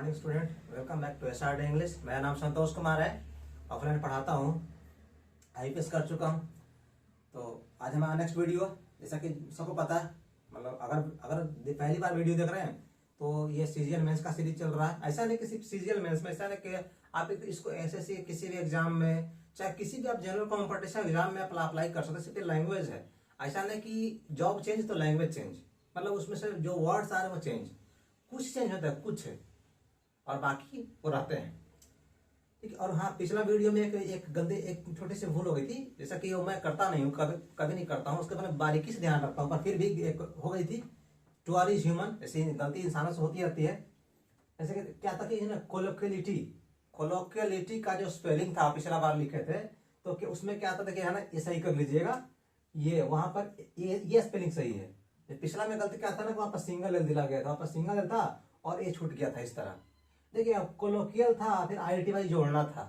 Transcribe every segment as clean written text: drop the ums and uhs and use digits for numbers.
Morning student, welcome back to SRD English. मेरा नाम संतोष कुमार है, ऑफलाइन पढ़ाता हूँ, आईपीएस कर चुका हूँ। तो आज हमारा नेक्स्ट वीडियो, जैसा कि सबको पता है, मतलब अगर पहली बार वीडियो देख रहे हैं तो ये सीजीएल मेंस का सीरीज चल रहा है। ऐसा नहीं कि सिर्फ सीजीएल मेंस में, ऐसा नहीं कि आप इसको एसएससी किसी भी एग्जाम में, चाहे किसी भी आप जनरल कॉम्पिटिशन एग्जाम में अप्लाई कर सकते हैं। सिर्फ लैंग्वेज है, ऐसा नहीं कि जॉब चेंज तो लैंग्वेज चेंज, मतलब उसमें से जो वर्ड्स आ रहे हैं वो चेंज, कुछ चेंज होता है, कुछ है और बाकी वो रहते हैं। ठीक है। और हाँ, पिछला वीडियो में एक छोटी सी भूल हो गई थी, जैसा कि वो मैं करता नहीं हूँ, कभी नहीं करता हूँ, उसके बारे में बारीकी से ध्यान रखता हूँ, पर फिर भी एक हो गई थी। टू आर इज ह्यूमन, ऐसी गलती इंसानों से होती रहती है। जैसे कि क्या था कि कोलोकियलिटी का जो स्पेलिंग था पिछला बार लिखे थे, तो उसमें क्या आता था कि है ना, ये सही कर लीजिएगा, ये वहां पर ये स्पेलिंग सही है। पिछला में गलती क्या था ना, वहां पर सिंगल एल दिला गया था, वहां पर सिंगल एल था और ये छूट गया था इस तरह। देखिए, अब कोलोकियल था, फिर आईआईटी जोड़ना था,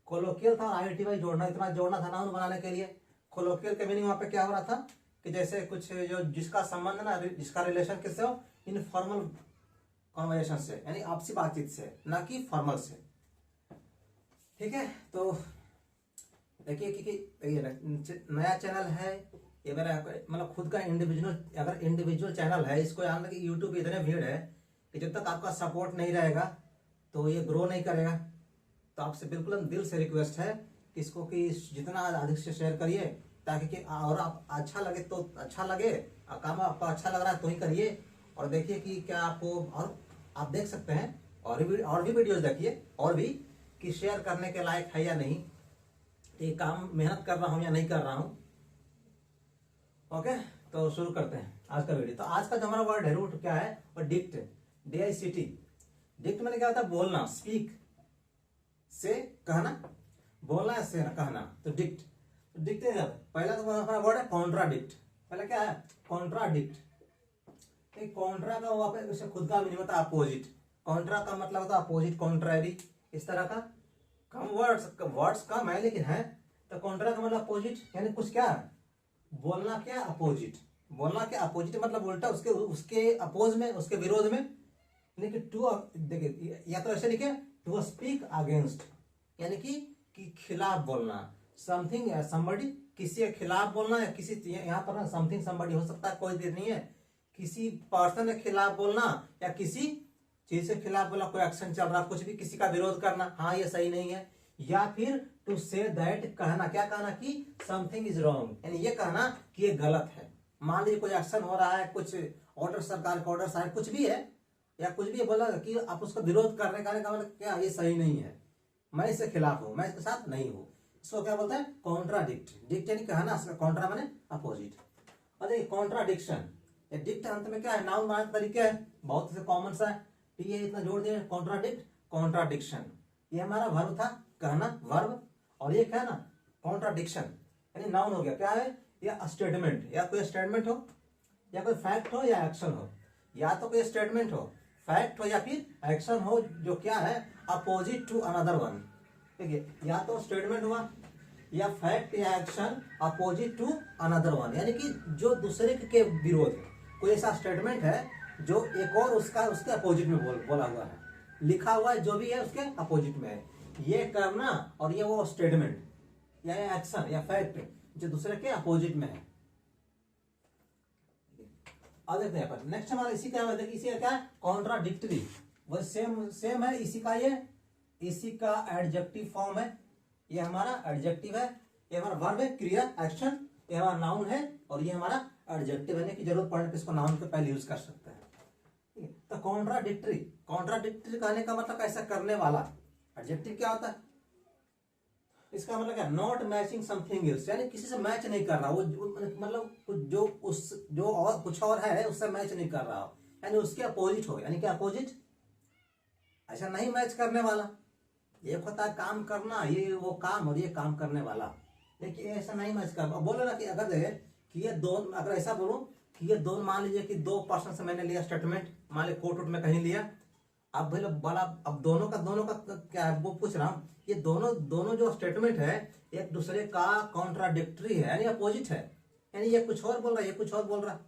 कोलोकियल था और आईआईटी जोड़ना, इतना जोड़ना था नाउन बनाने के लिए। कोलोकियल के मीनिंग वहां पे क्या हो रहा था कि जैसे कुछ जो जिसका संबंध ना, जिसका रिलेशन किससे हो, इनफॉर्मल कॉन्वर्सेशन से, यानी आपसी बातचीत से, ना कि फॉर्मल से। ठीक है। तो देखिए कि नया चैनल है ये मेरा, मतलब खुद का इंडिविजुअल, अगर इंडिविजुअल चैनल है, इसको याद रखिए यूट्यूब पे इतने भीड़ है कि जब तक आपका सपोर्ट नहीं रहेगा तो ये ग्रो नहीं करेगा। तो आपसे बिल्कुल दिल से रिक्वेस्ट है कि इसको कि जितना अधिक से शेयर करिए, ताकि कि और आप अच्छा लगे तो अच्छा लगे, काम आपको अच्छा लग रहा है तो ही करिए। और देखिए कि क्या आपको, और आप देख सकते हैं और भी वीडियोज देखिए, और भी कि शेयर करने के लायक है या नहीं, ये काम मेहनत कर रहा हूँ या नहीं कर रहा हूँ। ओके, तो शुरू करते हैं आज का वीडियो। तो आज का जो हमारा वर्ड है, रूट क्या है, और डिक्ट, DICT। डिक्ट मैंने क्या होता है, बोलना, स्पीक, से कहना, बोलना से कहना, तो डिक्ट। तो डिक्ट पहला तो हमारा वर्ड है कॉन्ट्राडिक्ट। पहले क्या है, कॉन्ट्राडिक्ट। कॉन्ट्रा का वापस खुद का मीनिंग होता है अपोजिट। कॉन्ट्रा का मतलब होता है अपोजिट, कॉन्ट्रारी, इस तरह का। कम वर्ड्स कम है लेकिन है। तो कॉन्ट्रा का मतलब अपोजिट, यानी कुछ क्या है, बोलना क्या, अपोजिट। बोलना क्या, अपोजिट मतलब उल्टा, उसके अपोज में, उसके विरोध में। लेकिन टू, देखिए या तो ऐसे लिखे, टू स्पीक अगेंस्ट, यानी कि खिलाफ बोलना, समथिंग या समबडी, किसी के खिलाफ बोलना, या किसी, यहाँ पर ना समथिंग समबडी हो सकता है, कोई देर नहीं है, किसी पर्सन के खिलाफ बोलना या किसी चीज के खिलाफ बोला, कोई एक्शन चल रहा, कुछ भी, किसी का विरोध करना, हाँ ये सही नहीं है। या फिर टू से दैट, कहना, क्या कहना कि समथिंग इज रॉन्ग, यानी ये कहना कि ये गलत है। मान लीजिए कोई एक्शन हो रहा है, कुछ ऑर्डर, सरकार का ऑर्डर आए, कुछ भी है, या कुछ भी बोला कि आप उसका विरोध करने का मतलब क्या, ये सही नहीं है, मैं इसके खिलाफ हूं, मैं इसके साथ नहीं हूं। इसको क्या बोलते हैं, कॉन्ट्राडिक्ट। डिक्ट यानी कहना, कॉन्ट्रा माने अपोजिट। और देखिए कॉन्ट्राडिक्शन, डिक्ट अंत में क्या है, नाउन बनाने का तरीका है, बहुत से कॉमन सा है, ये इतना जोड़ दिया, कॉन्ट्राडिक्ट, कॉन्ट्राडिक्शन। ये हमारा वर्ब था, कहना, वर्ब, और ये क्या है ना, कॉन्ट्राडिक्शन, यानी नाउन हो गया। क्या है, या स्टेटमेंट, या कोई स्टेटमेंट हो, या कोई फैक्ट हो, या एक्शन हो। या तो कोई स्टेटमेंट हो, फैक्ट हो, या फिर एक्शन हो, जो क्या है, अपोजिट टू अनदर वन। देखिए, या तो स्टेटमेंट हुआ, या फैक्ट या action opposite to another one, यानी कि जो दूसरे के विरोध है। कोई ऐसा स्टेटमेंट है जो एक और उसके अपोजिट में बोला हुआ है, लिखा हुआ है, जो भी है उसके अपोजिट में है। ये करना और ये वो स्टेटमेंट या एक्शन या फैक्ट जो दूसरे के अपोजिट में है। अब देखते हैं अपन नेक्स्ट हमारा, इसी का इसी का क्या है, कॉन्ट्राडिक्टरी। वो सेम है, इसी का एडजेक्टिव फॉर्म है। ये हमारा एडजेक्टिव है, ये हमारा वर्ब है, क्रिया, एक्शन, ये हमारा नाउन है, और ये हमारा एडजेक्टिव है, कि जरूरत पड़ने पर इसको नाउन के पहले यूज कर सकते हैं। ठीक है। तो कॉन्ट्राडिक्टरी कहने का मतलब ऐसा करने वाला। एडजेक्टिव क्या होता है, इसका मतलब क्या, नॉट मैचिंग समथिंग एल्स, यानी किसी से मैच नहीं कर रहा, वो मतलब जो और कुछ और है उससे मैच नहीं कर रहा हो, यानी उसके अपोजिट हो, यानी क्या अपोजिट, ऐसा नहीं मैच करने वाला। एक होता है काम करना, ये वो काम, और ये काम करने वाला, लेकिन ऐसा नहीं मैच कर। बोलो ना कि अगर देखे कि ये दो, अगर ऐसा बोलूं कि ये दो, मान लीजिए कि दो पर्सन से मैंने लिया स्टेटमेंट, मान लीजिए कोर्ट में कहीं लिया, अब भले बड़ा, अब दोनों का क्या है वो पूछ रहा हूं, ये दोनों जो स्टेटमेंट है एक दूसरे का कॉन्ट्राडिक्टरी है, यानी अपोजिट है, यानी ये कुछ और बोल रहा है, ये कुछ और बोल रहा है,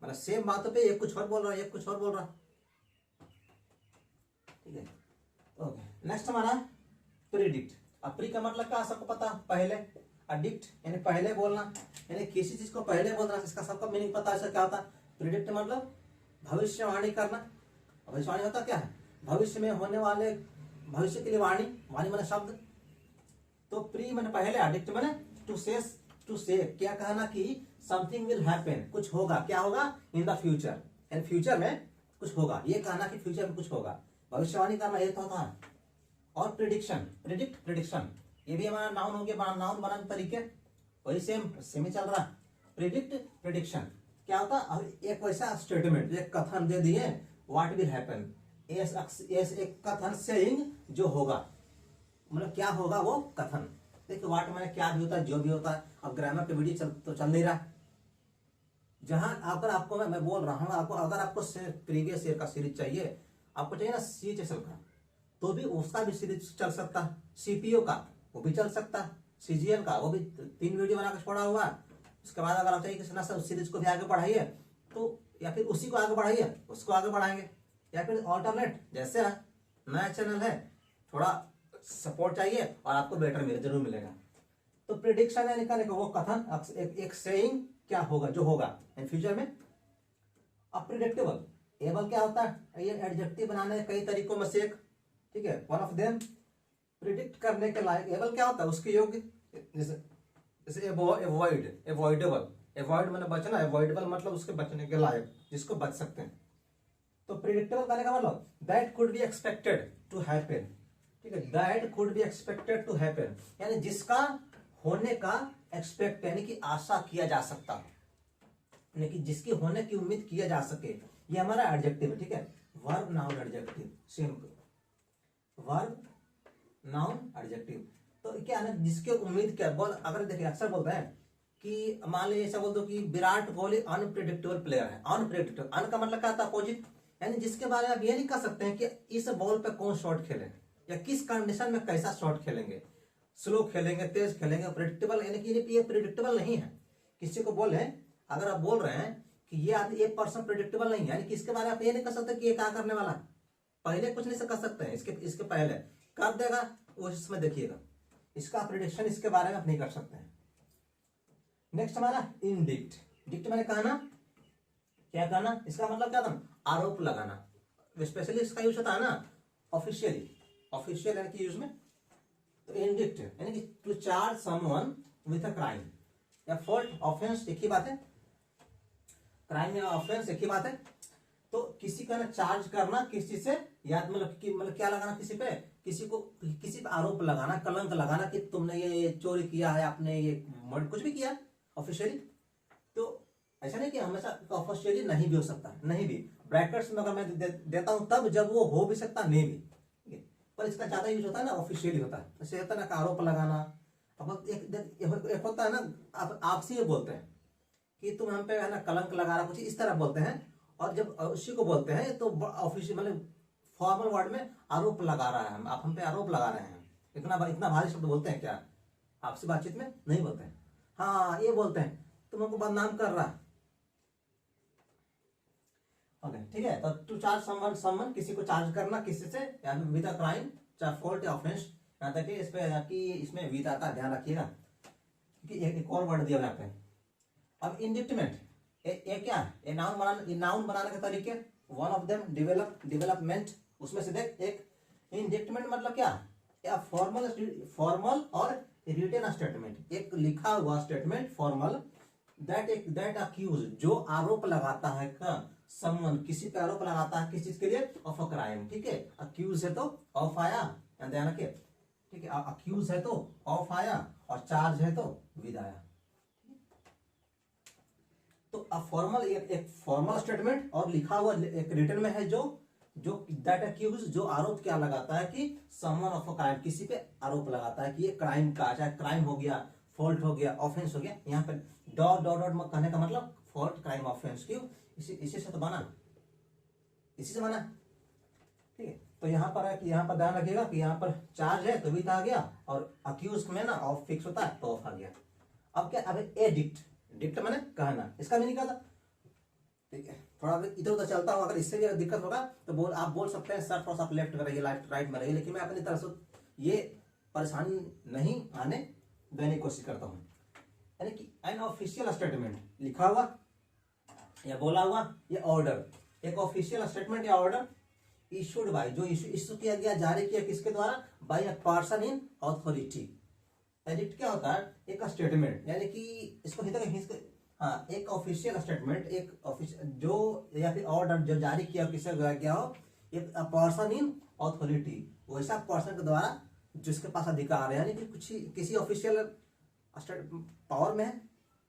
मतलब सेम बातों पे ये कुछ और बोल रहा है, ये कुछ और बोल रहा है। ठीक है। ओके, नेक्स्ट हमारा प्रिडिक्ट। अब प्री का मतलब क्या सबको पता, पहले। अडिक्ट यानी पहले बोलना, यानी किसी चीज को पहले बोलना, इसका सबका मीनिंग पता है। इसका क्या होता है? प्रिडिक्ट मतलब भविष्यवाणी करना। भविष्यवाणी होता क्या है? भविष्य में होने वाले, भविष्य के लिए वाणी, वाणी माने शब्द। तो प्री मैंने पहले, अडिक्ट मैंने टू से क्या कहना कि समथिंग विल हैपन, कुछ होगा। क्या होगा? इन द फ्यूचर, यानी फ्यूचर में कुछ होगा, ये कहना कि फ्यूचर में कुछ होगा। भविष्यवाणी करना ये तो होता है। और प्रिडिक्शन, प्रिडिक्ट, प्रिडिक्शन, ये भी हमारा नाउन हो गया। नाउन बनाने तरीके वही सेम ही चल रहा। प्रिडिक्ट, प्रिडिक्शन क्या होता है? एक वैसा स्टेटमेंट, एक कथन दे दिए, व्हाट विल हैपन, एक कथन सेइंग जो होगा, मतलब क्या होगा वो कथन। देखिए व्हाट मैंने क्या भी होता है, जो भी होता है। अब ग्रामर पे वीडियो तो चल नहीं रहा। जहां अगर आपको मैं बोल रहा हूं, आपको अगर आपको प्रीवियस ईयर का सीरीज चाहिए, आपको चाहिए ना CHSL का, तो भी उसका भी सीरीज चल सकता है। CPO का वो भी चल सकता है। CGL का वो भी 3 वीडियो बना के छोड़ा हुआ है। उसके बाद अगर आप चाहिए किसी ना उस सीरीज को भी आगे बढ़ाइए, तो या फिर उसी को आगे बढ़ाइए, उसको आगे बढ़ाएंगे, या फिर ऑल्टरनेट जैसे है, नया चैनल है, थोड़ा सपोर्ट चाहिए और आपको बेटर जरूर मिलेगा। तो प्रिडिक्शन यानी कहने का वो कथन, एक सेइंग क्या होगा, जो होगा इन फ्यूचर में। अब प्रिडिक्टेबल, एबल क्या होता है? ये एडजेक्टिव बनाने कई तरीकों में से एक, ठीक है, वन ऑफ देम। प्रिडिक्ट करने के लायक, एबल क्या होता है? उसके योग्य। जैसे अवॉइड, अवॉइडेबल, अवॉइड मैंने बचना, अवॉइडेबल मतलब उसके बचने के लायक, जिसको बच सकते हैं। तो प्रिडिक्टेबल करने का मतलब that could be expected to happen, ठीक है, that could be expected to happen, यानी जिसका होने का एक्सपेक्ट यानी कि आशा किया जा सकता, यानी कि जिसकी होने की उम्मीद किया जा सके, ये हमारा एडजेक्टिव है। ठीक है, verb noun adjective, same verb noun adjective. तो क्या है ना, जिसके उम्मीद क्या बोल, अगर देखिए अक्सर बोलते हैं कि मान लीजिए ऐसा बोल दो कि विराट कोहली अनप्रेडिक्टेबल प्लेयर है। अनप्रेडिक्टेबल, अन का मतलब क्या था? अपोजिट, यानी जिसके बारे में आप ये नहीं कह सकते हैं कि इस बॉल पे कौन शॉट खेले या किस कंडीशन में कैसा शॉट खेलेंगे, स्लो खेलेंगे, तेज खेलेंगे। प्रेडिक्टेबल यानी कि ये प्रेडिक्टेबल नहीं है। किसी को बोले, अगर आप बोल रहे हैं कि ये आदमी, ये पर्सन प्रेडिक्टेबल नहीं है, यानी कि इसके बारे में आप ये नहीं कह सकते कि ये क्या करने वाला है, पहले कुछ नहीं कर सकते हैं, इसके पहले कर देगा वो, इसमें देखिएगा, इसका प्रिडिक्शन इसके बारे में आप नहीं कर सकते हैं। नेक्स्ट हमारा इंडिक्ट। डिक्ट मैंने कहना, क्या कहना, इसका मतलब क्या था? आरोप लगाना। स्पेशली इसका यूज होता है ना ऑफिशियली, ऑफिशियल यानी कि यूज में। तो इंडिक्ट यानी कि to charge someone with a crime या फॉल्ट, ऑफेंस एक ही बात है, क्राइम या ऑफेंस एक ही बात है। तो किसी का ना चार्ज करना किसी से, याद मतलब क्या लगाना किसी पे, किसी पे आरोप लगाना, कलंक लगाना कि तुमने ये चोरी किया है, आपने ये कुछ भी किया ऑफिशियली। तो ऐसा नहीं कि हमेशा ऑफिशियली नहीं भी हो सकता, नहीं भी ब्रैकेट्स में अगर मैं देता हूं तब जब वो हो भी सकता, नहीं भी, ठीक है, पर इसका ज्यादा यूज होता है ना ऑफिशियली होता है। जैसे होता है ना आरोप लगाना। अब एक होता है ना, आपसे ये बोलते हैं कि तुम हम पे है ना कलंक लगा रहा, कुछ इस तरह बोलते हैं। और जब उसी को बोलते हैं तो ऑफिशियल मतलब फॉर्मल वर्ड में आरोप लगा रहा है, आप हम पे आरोप लगा रहे हैं। इतना भारी शब्द बोलते हैं क्या आपसी बातचीत में? नहीं बोलते हैं। हाँ ये बोलते हैं तुम हमको बदनाम कर रहा। ओके ठीक है, तो टू चार्ज समवन किसी को चार्ज करना किसी से, यानी विद अ क्राइम, चाहे फॉल्ट या ऑफेंस। यहाँ तक कि इस पे कि इसमें विद का ध्यान रखिएगा क्योंकि एक और वर्ड दिया यहाँ पे। अब इंडिक्टमेंट, ये क्या है? ये नाउन बनाने के तरीके, वन ऑफ देम डेवलपमेंट। उसमें से देख, एक इंडिक्टमेंट मतलब क्या? फॉर्मल और रिटन स्टेटमेंट, एक लिखा हुआ स्टेटमेंट फॉर्मल, दैट अक्यूज जो आरोप लगाता है का समवन किसी पे आरोप लगाता है किस चीज के लिए? Of a crime. ठीक है, अक्यूज है तो ऑफ आया, ध्यान रखिए, ठीक है, अक्यूज है तो ऑफ आया और चार्ज है तो विद आया। तो फॉर्मल एक फॉर्मल स्टेटमेंट और लिखा हुआ एक रिटन में है जो दैट अक्यूज जो आरोप क्या लगाता है कि समवन ऑफ अ क्राइम किसी पे आरोप लगाता है कि ये क्राइम का, चाहे क्राइम हो गया, फॉल्ट हो गया, ऑफेंस हो गया। यहाँ पे डॉट डॉट डॉट कहने का मतलब फॉल्ट, क्राइम, ऑफेंस। क्यों? इसी से तो बना, इसी से बना। ठीक है, तो यहाँ पर है कि यहाँ पर ध्यान रखिएगा कि यहाँ पर चार्ज है तो विद आ गया और अक्यूज में ना ऑफ फिक्स होता है तो ऑफ आ गया। अब क्या? अब एडिक्ट, डिक्ट मैंने कहना, इसका मीनिंग क्या था? ठीक है, थोड़ा इधर उधर चलता हूँ, अगर इससे भी अगर दिक्कत होगा तो आप बोल सकते हैं सर थोड़ा सा आप लेफ्ट में रहिए, राइट में रहिए, लेकिन मैं अपनी तरफ से ये परेशानी नहीं आने देने की कोशिश करता हूँ। यानी कि एन ऑफिशियल स्टेटमेंट लिखा हुआ या बोला हुआ ये ऑर्डर, एक ऑफिशियल स्टेटमेंट या ऑर्डर इशूड बाय, जो इशू किया गया, जारी किया किसके द्वारा, by a person in authority. Edict क्या होता है, एक स्टेटमेंट, यानी कि इसको हाँ एक ऑफिशियल स्टेटमेंट, एक ऑफिशियल जो या फिर ऑर्डर जो जारी किया किसके द्वारा किया हो, एक पर्सन इन अथॉरिटी, वैसा पर्सन के द्वारा जिसके पास अधिकार है, यानी कि कुछ किसी ऑफिशियल पावर में है,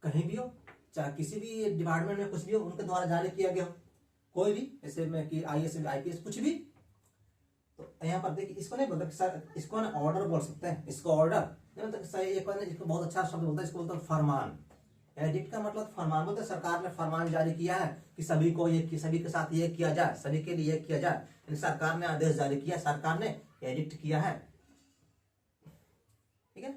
कहीं भी हो, चाहे किसी भी डिपार्टमेंट में कुछ भी हो, उनके द्वारा जारी किया गया हो, कोई भी, जैसे में कि IAS IPS कुछ भी। तो यहाँ पर देखिए इसको नहीं बोलते सर, इसको ना ऑर्डर बोल सकते हैं, इसको ऑर्डर नहीं बोलते सही, एक इसको बहुत अच्छा शब्द बोलता है, इसको बोलते हैं फरमान। एडिक्ट का मतलब फरमान बोलते हैं, सरकार ने फरमान जारी किया है कि सभी को ये, सभी के साथ ये किया जाए, सभी के लिए ये किया जाए, सरकार ने आदेश जारी किया, सरकार ने एडिक्ट किया है, ठीक है।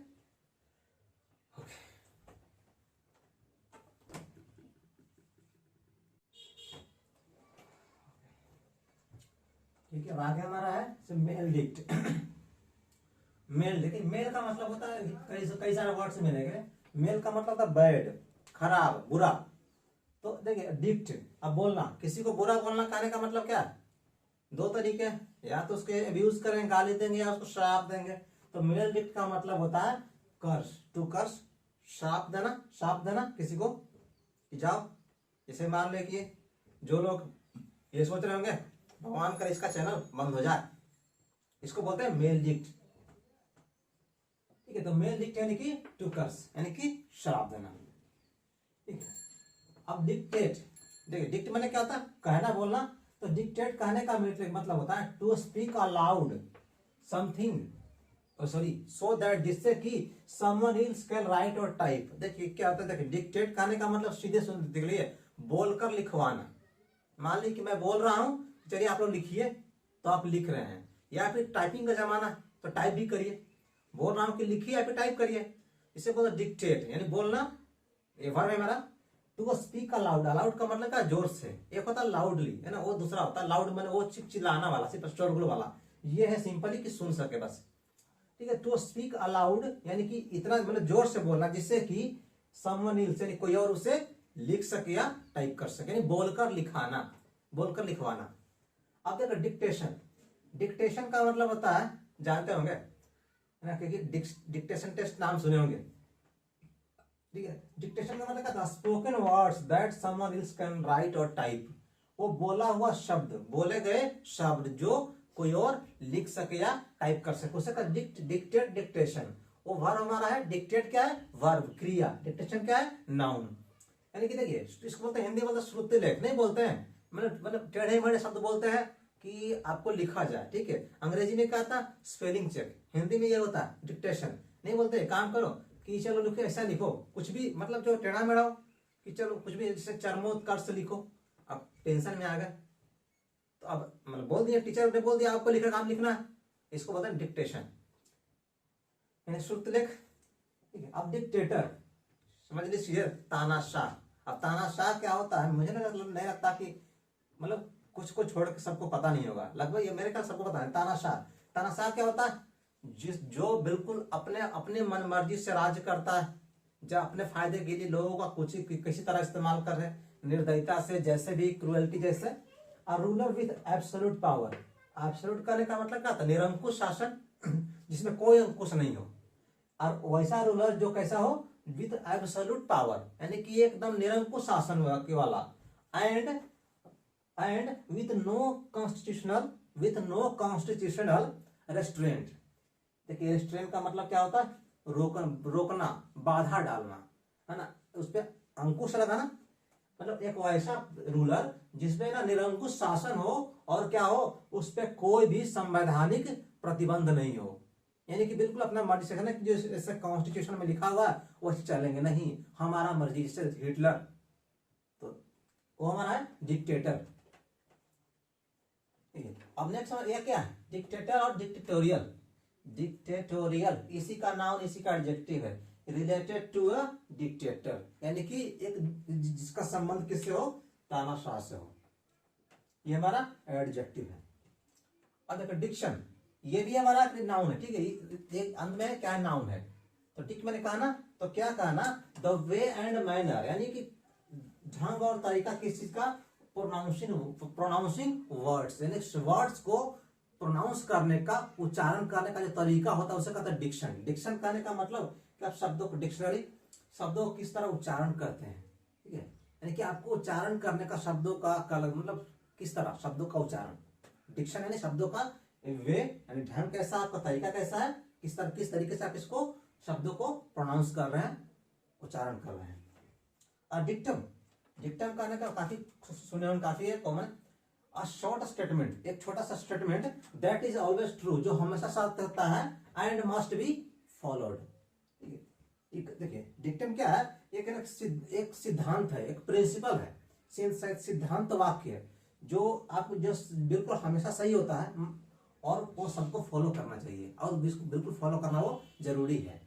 ठीक है, आगे हमारा है मेल डिक्ट। मेल, देखिए मेल का मतलब होता है कई सारे वर्ड्स मिलेंगे। मेल का मतलब होता है बैड, खराब, बुरा। तो देखिए डिक्ट, अब बोलना, किसी को बुरा बोलना कहने का मतलब क्या है, दो तरीके, या तो उसके अब्यूज करेंगे, गाली देंगे, या उसको श्राप देंगे। तो मेल डिक्ट का मतलब होता है कर्स, टू कर्स, श्राप देना किसी को कि जाओ, इसे मान ले कि जो लोग ये सोच रहे होंगे भगवान करे इसका चैनल बंद हो जाए, इसको बोलते हैं मेल डिक्ट, ठीक है। तो मेल डिक्ट यानी कि टू कर्स, यानी कि श्राप देना, ठीक है। अब डिक्टेट, देखिए डिक्ट मैंने क्या होता है, कहना बोलना। तो डिक्टेट कहने का मतलब होता है to speak aloud something, sorry, so that, जिससे कि समवन एल्स कैन राइट और टाइप। देखिए क्या होता है, देखिए डिक्टेट कहने का मतलब सीधे सुन देख लिए, बोलकर लिखवाना। मान ली कि मैं बोल रहा हूं, चलिए आप लोग लिखिए, तो आप लिख रहे हैं, या फिर टाइपिंग का जमाना तो टाइप भी करिए, बोल रहा हूं कि लिखिए या फिर टाइप करिए, इसे बोलते डिक्टेट, यानी बोलना। ये वर्ब है हमारा टू स्पीक अलाउड, अलाउड का मतलब क्या, जोर से। एक होता है लाउडली, है ना, वो दूसरा होता है लाउड, मैंने वो चिल्लाना वाला, सिर्फ शोरगुल वाला। ये है सिंपली कि सुन सके बस, ठीक है। टू स्पीक अलाउड यानी कि इतना मतलब जोर से बोलना जिससे कि समवन एल्स, यानी कोई और उसे लिख सके या टाइप कर सके, यानी बोलकर लिखाना, बोलकर लिखवाना। अब देखो डिक्टेशन, डिक्टेशन का मतलब होता है, जानते होंगे है ना, क्योंकि डिक्टेशन टेस्ट नाम सुने होंगे, ठीक है। डिक्टेशन का मतलब क्या था, spoken words that someone else can write और टाइप, वो बोला हुआ शब्द, बोले गए शब्द जो कोई और लिख सके या टाइप कर सके, उसे का डिक्टेट, डिक्टेशन। वो वर्ब हमारा है, डिक्टेट क्या है, वर्ब, क्रिया, डिक्टेशन क्या है, नाउन। यानी कि देखिए इसको बोलते हैं, हिंदी मतलब श्रुति लेख नहीं बोलते हैं, मतलब टेढ़े मेढ़े शब्द बोलते हैं कि आपको लिखा जाए, ठीक है। अंग्रेजी में क्या था, स्पेलिंग चेक, हिंदी में ये होता है डिक्टेशन। नहीं बोलते काम करो कि चलो लिखो, ऐसा लिखो, कुछ भी मतलब जो टेढ़ा मेढ़ा हो, कि चलो कुछ भी जैसे चरमोत्कर्ष लिखो, अब टेंशन में आ गए तो अब मतलब बोल दिया, टीचर ने बोल दिया आपको लिखा, काम लिखना, इसको बोलते हैं डिक्टेशन, यानी श्रुतलेख, ठीक है। अब डिक्टेटर, समझ लीजिए तानाशाह। अब तानाशाह क्या होता है, मुझे नहीं लगता कि मतलब कुछ को छोड़ के सबको पता नहीं होगा, लगभग ये मेरे ख्याल सबको पता है। तानाशाह, तानाशाह क्या होता है, जो बिल्कुल अपने अपने मन मर्जी से राज्य करता है, जो अपने फायदे के लिए लोगों का कुछ किसी तरह इस्तेमाल कर रहे हैं, निर्दयता से, जैसे भी क्रुएल्टी जैसे। A ruler with absolute power, absolute करने का मतलब क्या था, निरंकुश शासन जिसमें कोई अंकुश नहीं हो, और वैसा रूलर जो कैसा हो, विद एब्सोल्यूट पावर, यानी कि एकदम निरंकुश शासन वाला, and with no constitutional restraint. देखिए रेस्ट्रेंट का मतलब क्या होता है, रोकना, बाधा डालना, है ना, उस पर अंकुश लगाना, मतलब एक वैसा रूलर जिसमें ना निरंकुश शासन हो, और क्या हो, उस पर कोई भी संवैधानिक प्रतिबंध नहीं हो, यानी कि बिल्कुल अपना मर्जी से, है ना, जो जैसे कॉन्स्टिट्यूशन में लिखा हुआ है वैसे चलेंगे, नहीं हमारा मर्जी, जैसे हिटलर, तो वो हमारा है डिक्टेटर, ठीक है। अब नेक्स्ट ये क्या है, डिक्टेटर और डिक्टेटोरियल। डिक्टेटोरियल इसी का नाउन, इसी का एडजेक्टिव है, रिलेटेड टू अ डिक्टेटर, यानी कि एक जिसका संबंध किससे हो, तानाशाह से हो, ये हमारा एडजेक्टिव है। अब देखो डिक्शन, ये भी हमारा नाउन है, ठीक है, एक अंत में क्या है, नाउन है। तो डिक मैंने कहा ना, तो क्या कहा ना, द वे एंड मैनर, यानी कि ढंग और तरीका किस चीज का, प्रोनाउंसिंग वर्ड्स, यानी वर्ड्स को प्रोनाउंस करने का, उच्चारण करने का जो तरीका होता है उसे कहते हैं डिक्शन। डिक्शन कहने का मतलब कि आप शब्दों को, डिक्शनरी शब्दों को किस तरह उच्चारण करते हैं, ठीक है, यानी कि आपको उच्चारण करने का, शब्दों का मतलब किस तरह शब्दों का उच्चारण, डिक्शन यानी शब्दों का वे, यानी ढंग कैसा, आपका तरीका कैसा है, किस तरीके से आप इसको शब्दों को प्रोनाउंस कर रहे हैं, उच्चारण कर रहे हैं। और डिक्टम, डिक्टम कहने का काफी सुने होंगे, काफी है कॉमन, अ शॉर्ट स्टेटमेंट, एक छोटा सा statement that is always true, जो हमेशा सत्य होता है, एंड मस्ट बी फॉलोड। देखिए डिक्टम क्या है, एक सिद्धांत है, एक प्रिंसिपल है, सिद्धांत वाक्य है, जो आप जो बिल्कुल हमेशा सही होता है और वो सबको फॉलो करना चाहिए, और बिल्कुल फॉलो करना वो जरूरी है।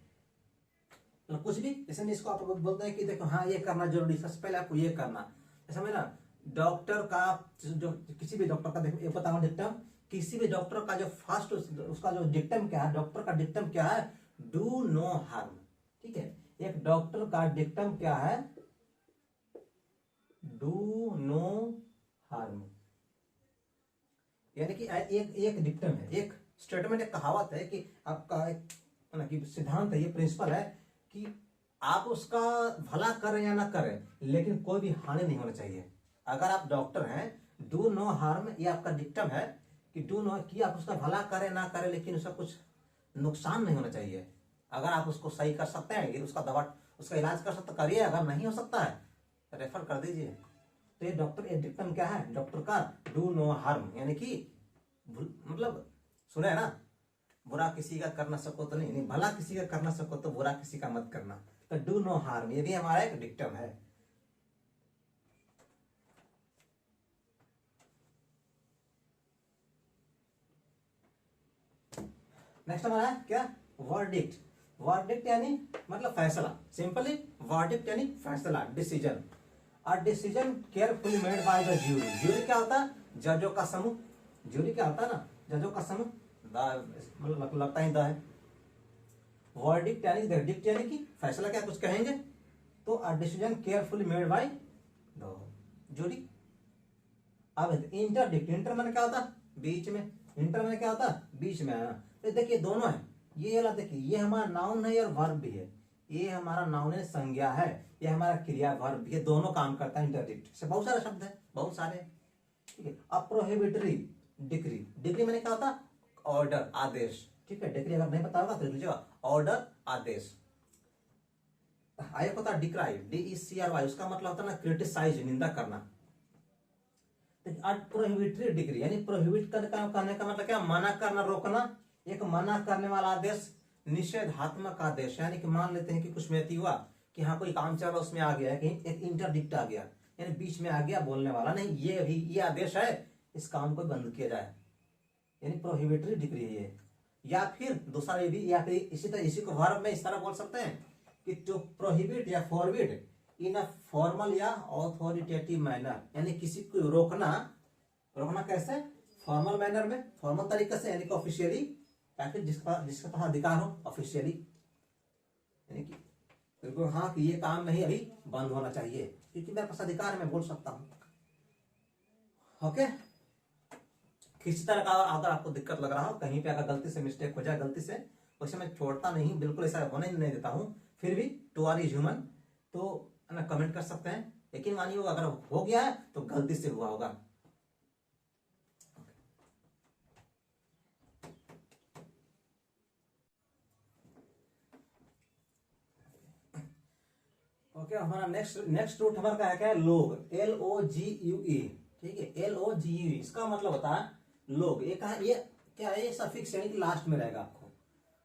तो कुछ भी जैसे इसको आप बोलते हैं कि देखो हाँ ये करना जरूरी, सबसे पहले आपको ये करना, ऐसा में ना डॉक्टर का जो, किसी भी डॉक्टर का, देखो ये बताऊं डिक्टम, किसी भी डॉक्टर का जो फर्स्ट उसका जो डिक्टम क्या है, डॉक्टर का डिक्टम क्या है, डू नो हार्म, ठीक है, एक डॉक्टर का डिक्टम क्या है, डू नो हार्म, यानी कि एक डिक्टम है, एक स्टेटमेंट, एक कहावत है कि आपका एक कि सिद्धांत है, ये प्रिंसिपल है कि आप उसका भला करें या ना करें, लेकिन कोई भी हानि नहीं होना चाहिए। अगर आप डॉक्टर हैं, डू नो हार्म, ये आपका डिक्टम है कि डू नो, कि आप उसका भला करें ना करें, लेकिन उसका कुछ नुकसान नहीं होना चाहिए। अगर आप उसको सही कर सकते हैं, उसका दवा, उसका इलाज कर सकते करिए, अगर नहीं हो सकता है रेफर कर दीजिए। तो ये डॉक्टर, ये डिक्टम क्या है डॉक्टर का, डू नो हार्म, यानी कि मतलब सुने ना, बुरा किसी का कर ना सको तो नहीं, भला किसी का कर ना सको तो बुरा किसी का मत करना, तो डू नो हार्म ये भी हमारा एक डिक्टम है। नेक्स्ट हमारा है क्या, वर्डिक्ट। वर्डिक्ट यानी मतलब फैसला, सिंपली वर्डिक्ट यानी फैसला, डिसीजन। और decision carefully made by the jury, jury क्या होता है, जजों का समूह, ज्यूरी क्या होता है ना, जजों का समूह, मतलब लगता ही है। वर्डिक्ट यानी, डिक्ट यानी कि फैसला, क्या कुछ कहेंगे, तो a decision carefully made by the jury. अब इंटरडिक्ट, इंटर मैंने क्या होता है, बीच में, इंटर मैंने क्या होता है, बीच में आना। तो देखिए दोनों है, ये वाला देखिए, ये हमारा नाउन है और वर्ब भी है, ये हमारा नाउन है, संज्ञा है, ये हमारा क्रिया वर्ब भी है, दोनों काम करता है इंटरडिक्ट से। बहुत सारे शब्द है, बहुत सारे, ठीक है। अब प्रोहिबिटरी डिक्री, डिक्री मैंने क्या होता, ऑर्डर, आदेश, ठीक है, डिक्री अगर नहीं पता होगा तो लीजिएगा, ऑर्डर, आदेश। एक होता है डिक्राई, DECRY, उसका मतलब होता है ना क्रिटिसाइज, निंदा करना। प्रोहिबिटरी डिग्री यानी प्रोहिबिट करने का मतलब क्या, मना करना, रोकना, एक मना करने वाला आदेश। निषेधात्मक आदेश, यानी कि मान लेते हैं कि कुछ व्यक्ति हुआ कि हाँ कोई काम चल रहा, उसमें आ गया है कि एक इंटरडिक्ट आ गया, यानी बीच में आ गया, बोलने वाला नहीं, ये भी ये आदेश है, इस काम को बंद किया जाए, यानी प्रोहिबिटरी डिग्री है ये। या फिर दूसरा ये भी, या फिर इसी तरह, इसी को वर्ब में इस तरह बोल सकते हैं कि टू प्रोहिबिट या फॉरबिड इन अ फॉर्मल या ऑथोरिटेटिव मैनर, यानी किसी को रोकना, रोकना कैसे, फॉर्मल मैनर में, फॉर्मल तरीके से, यानी कि ऑफिशियली, या फिर जिसका पास अधिकार हो ऑफिशियली, यानी कि बिल्कुल हाँ कि ये काम नहीं अभी बंद होना चाहिए क्योंकि मेरे पास अधिकार है, मैं बोल सकता हूँ। ओके, किसी तरह का अगर आपको दिक्कत लग रहा हो, कहीं पे अगर गलती से मिस्टेक हो जाए, गलती से, वैसे मैं छोड़ता नहीं, बिल्कुल ऐसा होने नहीं देता हूँ, फिर भी टू आर इज ह्यूमन, तो ना कमेंट कर सकते हैं, लेकिन मानिए अगर हो गया है तो गलती से हुआ होगा। ओके, हमारा नेक्स्ट रूट हमारा क्या है, लोग, LOGUE, ठीक है, LOGUE, इसका मतलब होता है लोग। ये कहा, ये क्या है, ये सफिक्स यानी कि लास्ट में रहेगा आपको।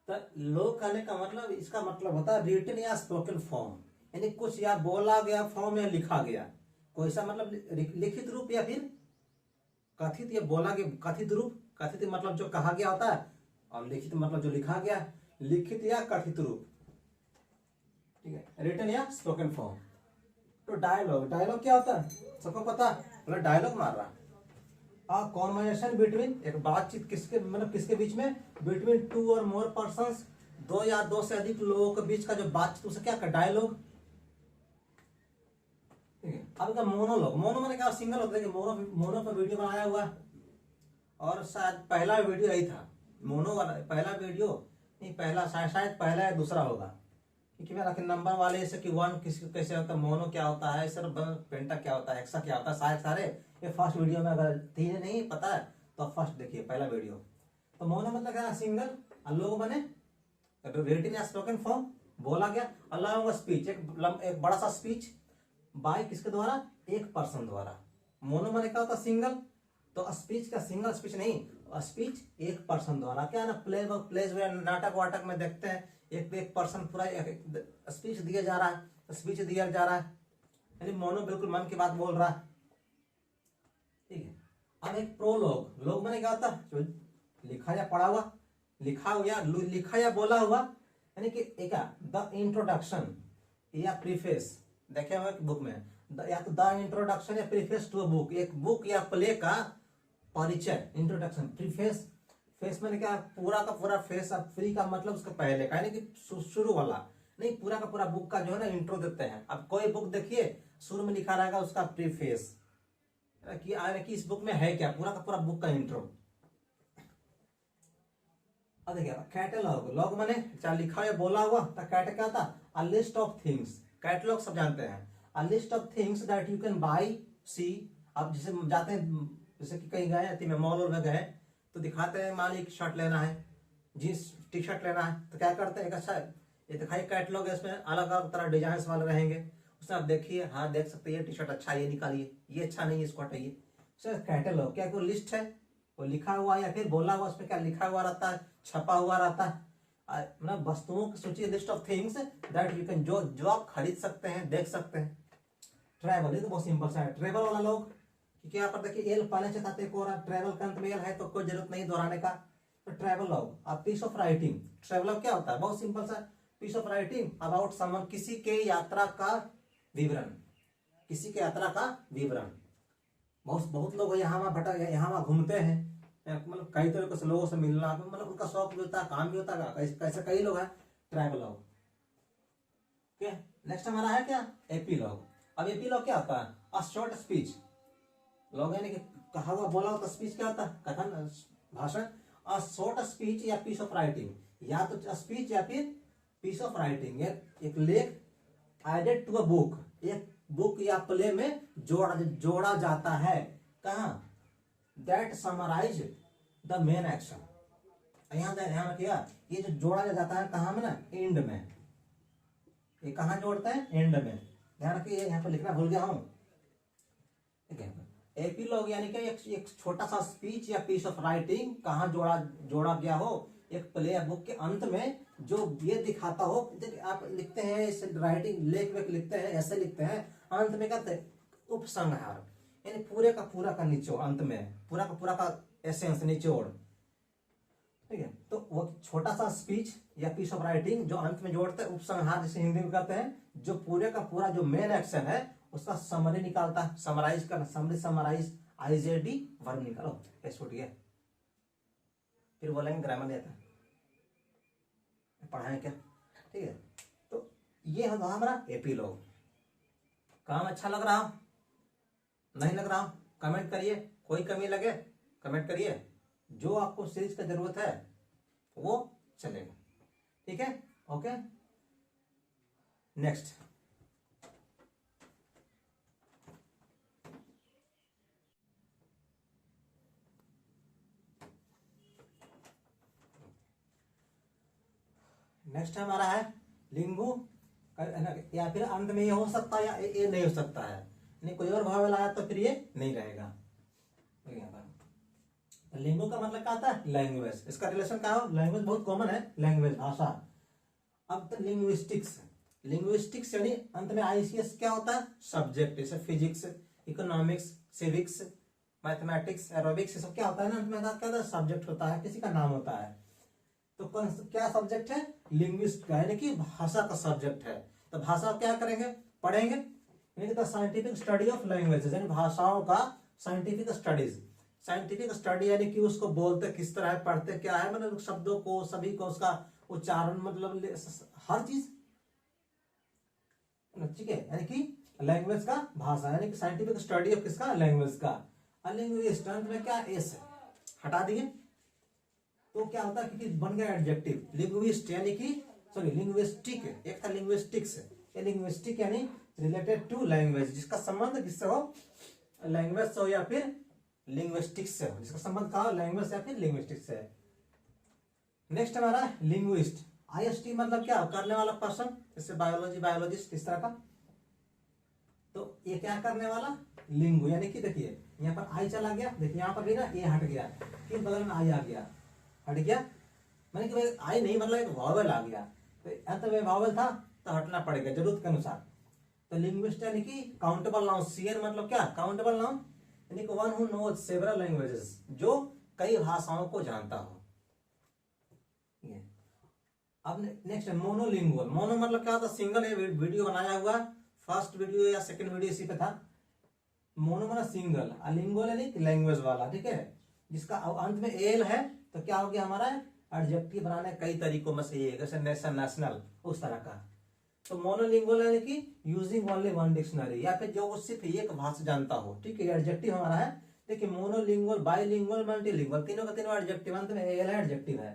तो लोग कहने का मतलब, इसका मतलब होता है रिटन या स्पोकन फॉर्म, यानी कुछ या बोला गया फॉर्म या लिखा गया, कोई सा मतलब लिखित रूप या फिर कथित, या बोला गया कथित रूप, कथित मतलब जो कहा गया होता है, और लिखित मतलब जो लिखा गया, लिखित या कथित रूप, ठीक है, रिटन या स्पोकन फॉर्म। तो डायलॉग, डायलॉग क्या होता है, सबको पता, मतलब डायलॉग मार रहा, कॉन्वर्सेशन बिटवीन, एक बातचीत किसके मतलब किसके बीच में, बिटवीन टू और मोर पर्संस, दो या दो से अधिक लोगों के बीच का जो बातचीत, उसे क्या कर, डायलॉग। ठीक है, अब क्या मोनोलॉग, मोनो मैंने क्या सिंगल होता है कि मोनो मोनो पर वीडियो बनाया हुआ, और शायद पहला वीडियो यही था मोनो वाला, पहला वीडियो नहीं, पहला शायद पहला या दूसरा होगा, क्योंकि मेरा नंबर वाले जैसे कि वन किस कैसे होता है, मोनो क्या होता है, सर पेंटा क्या होता है, एक्सा क्या होता है, शायद सारे ये फर्स्ट वीडियो में, अगर तीन नहीं पता है तो फर्स्ट देखिए पहला वीडियो। तो मोनो मतलब क्या, सिंगल, लोग बने रिटन या स्पोकन फॉर्म, बोला गया, अलाउंग स्पीच, एक बड़ा सा स्पीच बाय किसके द्वारा, एक पर्सन द्वारा। मोनो मैंने क्या होता, सिंगल, तो स्पीच का सिंगल स्पीच नहीं, स्पीच एक पर्सन द्वारा, क्या ना प्लेज नाटक वाटक में देखते हैं एक पर्सन पूरा स्पीच दिया जा रहा है, स्पीच दिया जा रहा है, यानी मोनो बिल्कुल मन की बात बोल रहा है। ठीक है, अब एक प्रोलॉग, लोग मैंने क्या होता है, लिखा या पढ़ा हुआ, लिखा या बोला हुआ, यानी कि एक द इंट्रोडक्शन या प्रीफेस, देखे हुए बुक में, या तो द इंट्रोडक्शन या प्रीफेस टू अ बुक, एक बुक या प्ले का परिचय, इंट्रोडक्शन। प्रीफेस, फेस मैंने क्या, पूरा का पूरा फेस, अब फ्री का मतलब उसका पहले का, यानी कि शुरू वाला नहीं, पूरा का पूरा बुक का जो है ना इंट्रो देते हैं। अब कोई बुक देखिए शुरू में लिखा रहेगा उसका प्रीफेस, कि इस बुक में है क्या, पूरा का पूरा बुक का इंट्रो। अब देखिए कैटलॉग, लॉग मैंने चाहे लिखा या बोला हुआ, तो कैट क्या था, a list of things, catalogue सब जानते हैं, a list of things that you can buy see. अब जैसे जाते हैं, जैसे कि कहीं गए में मॉल में गए तो दिखाते हैं, मान लीजिए शर्ट लेना है, जींस टी शर्ट लेना है, तो क्या करते हैं, अच्छा ये दिखाई कैटलॉग है, इसमें अलग अलग तरह डिजाइन वाले रहेंगे, उसमें आप देखिए, हाँ देख सकते हैं ये टी शर्ट अच्छा है, ये निकालिए, ये अच्छा नहीं है इसको हटाइए। सर कैटलॉग क्या, कोई लिस्ट है, वो लिखा हुआ या फिर बोला हुआ, उसमें क्या लिखा हुआ रहता है, छपा हुआ रहता है, मतलब वस्तुओं की सूची, list of things that you can, जो आप खरीद सकते हैं, देख सकते हैं। ट्रैवल, ये तो बहुत सिंपल सा है, ट्रैवल वाला लोग, क्योंकि यहाँ पर देखिए एल पहले से था, एक और ट्रैवल का अंत में एल है, तो कोई जरूरत नहीं दोहराने का। तो ट्रैवल लॉग, अब पीस ऑफ राइटिंग, ट्रैवलर क्या होता है, बहुत सिंपल सा, piece of writing about someone, किसी के यात्रा का विवरण, किसी के यात्रा का विवरण। बहुत लोग यहाँ वहाँ भटक, यहाँ वहाँ घूमते हैं, मतलब कई तरह के लोगों से मिलना, मतलब उनका शौक भी होता है, काम भी होता है, कैसे कई लोग हैं, ट्रैवल लॉग। ठीक है, नेक्स्ट हमारा है क्या, एपीलॉग। अब एपीलॉग क्या होता है, अ शॉर्ट स्पीच, लॉग यानी कि कहा हुआ बोला होता, स्पीच क्या होता है, कथन, भाषण। अ शॉर्ट स्पीच या पीस ऑफ राइटिंग, या तो स्पीच या फिर पीस ऑफ राइटिंग, एक लेख एडेड टू अ बुक, एक बुक या प्ले में जोड़ा जाता है, कहा, that summarise the main action. यहाँ ध्यान रखिएगा, ये जो जोड़ा जाता है कहाँ में ना, एंड में, ये कहाँ जोड़ते हैं, एंड में, ध्यान रखिए, यहाँ पर लिखना भूल गया हूं। ठीक है, एपीलॉग यानी कि एक छोटा सा स्पीच या पीस ऑफ राइटिंग, कहाँ जोड़ा गया हो, एक प्ले या बुक के अंत में, जो ये दिखाता हो, आप लिखते हैं इस राइटिंग, लेख वेख लिखते हैं, ऐसे लिखते हैं, अंत में कहते हैं उपसंहार, यानी पूरे का पूरा का निचोड़, अंत में पूरा का एसेंस, निचोड़। ठीक है, तो वो छोटा सा स्पीच या पीस ऑफ राइटिंग जो अंत में जोड़ते हैं, उपसंहार जिसे हिंदी में कहते हैं, जो पूरे का पूरा जो मेन एक्शन है उसका समरी निकालता है, समराइज करना, समराइज, आईजेडी वर्ब निकालो, ये छूट गया, फिर बोलेंगे ग्रामर नहीं आता, पढ़ाएं क्या। ठीक है, तो ये होगा हमारा एपीलॉग। काम अच्छा लग रहा हो, नहीं लग रहा हो कमेंट करिए, कोई कमी लगे कमेंट करिए, जो आपको सीरीज का जरूरत है वो चलेगा। ठीक है, ओके, नेक्स्ट। नेक्स्ट हमारा है लिंगु, या फिर अंत में ये हो सकता है या ये नहीं हो सकता है, नहीं कोई और भाव लाया तो फिर ये नहीं रहेगा। लिंगु का मतलब क्या आता है, लैंग्वेज, इसका रिलेशन क्या हो, लैंग्वेज बहुत कॉमन है, लैंग्वेज भाषा। अब तो लिंग्विस्टिक्स, लिंग्विस्टिक्स यानी अंत में आईसीएस क्या होता है, सब्जेक्ट, जैसे physics, economics, civics, mathematics, aerobics, ये सब क्या होता है ना, अंत में क्या होता है, सब्जेक्ट होता है, किसी का नाम होता है। तो क्या सब्जेक्ट है, लिंग्विस्ट, यानी कि भाषा का सब्जेक्ट है। तो भाषा क्या करेंगे, पढ़ेंगे, यानी the scientific study of languages, यानी भाषाओं का साइंटिफिक स्टडीज, साइंटिफिक स्टडी यानी कि उसको बोलते किस तरह है, पढ़ते क्या है, मतलब शब्दों को सभी को उसका उच्चारण मतलब हर चीज, ठीक है। यानी कि लैंग्वेज का भाषा, यानी कि साइंटिफिक स्टडी ऑफ किसका, लैंग्वेज का। लिंग्विस्ट में क्या एस है, हटा दिए तो क्या होता है कि बन गया एडजेक्टिव। लिंग्विस्ट यानी कि सॉरी लिंग्विस्टिक, एक था लिंग्विस्टिक्स, ये लिंग्विस्टिक यानी रिलेटेड टू लैंग्वेज, जिसका संबंध किससे हो, लैंग्वेज से हो या फिर लिंग्विस्टिक्स से हो, जिसका संबंध कहा लैंग्वेज से या फिर लिंग्विस्टिक्स से। नेक्स्ट हमारा लिंग्विस्ट, आईएसटी मतलब क्या, करने वाला पर्सन, जैसे बायोलॉजी बायोलॉजिस्ट इस तरह का। तो ये क्या करने वाला, लिंगु, यानी कि देखिए यहाँ पर आई चला गया, देखिए यहाँ पर भी ना ये हट गया, फिर बगल में आई आ गया, हट गया, मैंने कि भाई आई नहीं मतलब एक वावल आ गया, तो अंत में वावल था तो हटना पड़ेगा जरूरत के अनुसार। तो लिंग्विस्ट यानी कि काउंटेबल नाउन, सीएन मतलब क्या, काउंटेबल नाउन, यानी कि one who knows several languages, जो कई भाषाओं को जानता हो। ये अब नेक्स्ट है मोनोलिंगुअल। मोनो मतलब क्या होता है, सिंगल है, वीडियो बनाया हुआ, फर्स्ट वीडियो या सेकंड वीडियो इसी पे था। मोनो मतलब सिंगल, लिंगुअल यानी लैंग्वेज वाला, ठीक है, जिसका अंत में एल है, तो क्या हो गया हमारा एडजेक्टिव बनाने कई तरीकों में से ये, जैसे नेशन, नेशनल, उस तरह का। तो मोनोलिंगुअल यानी कि यूजिंग ओनली वन डिक्शनरी, या फिर जो सिर्फ एक भाषा जानता हो, ठीक है, एडजेक्टिव हमारा है। देखिए मोनोलिंगुअल, बाइलिंगुअल, मल्टीलिंगुअल, तीनों का तीनों एडजेक्टिव, अंत में एल है, एडजेक्टिव है।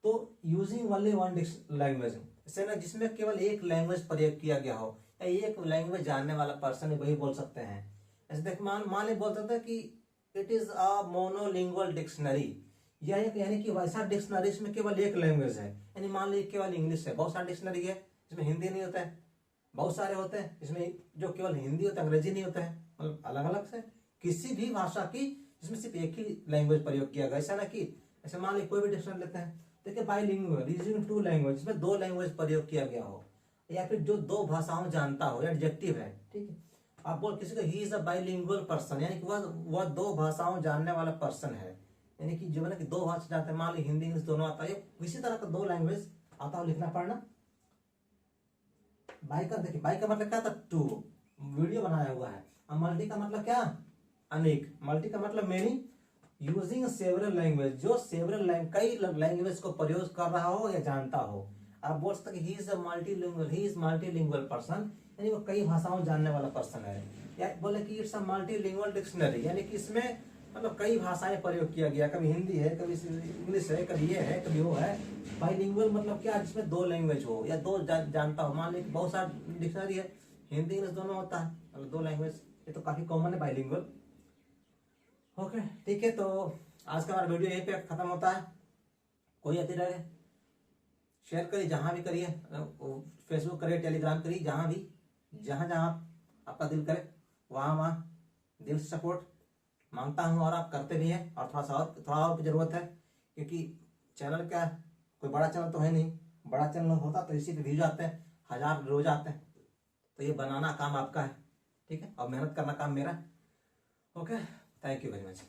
तो यूजिंग ओनली वन लैंग्वेज, इससे ना जिसमें केवल एक लैंग्वेज प्रयोग किया गया हो, या एक लैंग्वेज जानने वाला पर्सन है वही बोल सकते हैं। ऐसे देख मान ले बोल सकते हैं कि it is a monolingual dictionary, यानी कि वैसा डिक्शनरी इसमें केवल एक लैंग्वेज है, यानी मान लीजिए केवल इंग्लिश है, बहुत सारे डिक्शनरी है जिसमें हिंदी नहीं होता है, बहुत सारे होते हैं इसमें जो केवल हिंदी होता है, अंग्रेजी नहीं होता है, मतलब अलग अलग से किसी भी भाषा की जिसमें सिर्फ एक ही लैंग्वेज प्रयोग किया गया, ऐसा ना कि ऐसे मान लीजिए कोई भी डिक्शनरी लेते हैं, देखिए बाइलिंगुअल, यूजिंग टू लैंग्वेज, इसमें दो लैंग्वेज प्रयोग किया गया हो, या फिर जो दो भाषाओं जानता हो, एडजेक्टिव है, ठीक है। आप बोल किसी को he is a bilingual person, यानी कि वह दो भाषाओं जानने वाला पर्सन है, यानी कि जो है ना कि दो भाषा जानते हैं, मान ली हिंदी इंग्लिश दोनों आता है, इसी तरह का दो लैंग्वेज आता हो लिखना पढ़ना। बाई का देखिए, बाई का मतलब क्या था, टू, वीडियो बनाया हुआ है। अब मल्टी का मतलब क्या, अनेक, मल्टी का मतलब मेनी, यूजिंग सेवरल लैंग्वेज, जो सेवरल कई लैंग्वेज को प्रयोग कर रहा हो या जानता हो। आप बोल सकते he is a multilingual, he is multilingual person, यानी वो कई भाषाओं जानने वाला पर्सन है। या बोले कि इट्स अ मल्टीलिंगुअल डिक्शनरी, यानी कि इसमें मतलब कई भाषाएं प्रयोग किया गया, कभी हिंदी है, कभी इंग्लिश है, कभी ये है, कभी वो है। बाइलिंगुअल मतलब क्या, जिसमें दो लैंग्वेज हो या दो जानता हो, मान लीजिए बहुत सारा डिक्शनरी है, हिंदी इंग्लिश दोनों होता है, मतलब दो लैंग्वेज, ये तो काफी कॉमन है बाइलिंगुअल। ओके ठीक है, तो आज का हमारा वीडियो यहीं पे खत्म होता है। कोई अति रहे शेयर करिए, जहां भी करिए, फेसबुक करिए, टेलीग्राम करिए, जहां भी, जहां जहां आपका दिल करे वहां वहां दिल से सपोर्ट मांगता हूं, और आप करते भी हैं, और थोड़ा और जरूरत है, क्योंकि चैनल क्या है, कोई बड़ा चैनल तो है नहीं, बड़ा चैनल होता तो इसी पे व्यूज आते हैं, 1000 रोज आते हैं, तो ये बनाना काम आपका है, ठीक है, और मेहनत करना काम मेरा। Okay, thank you very much.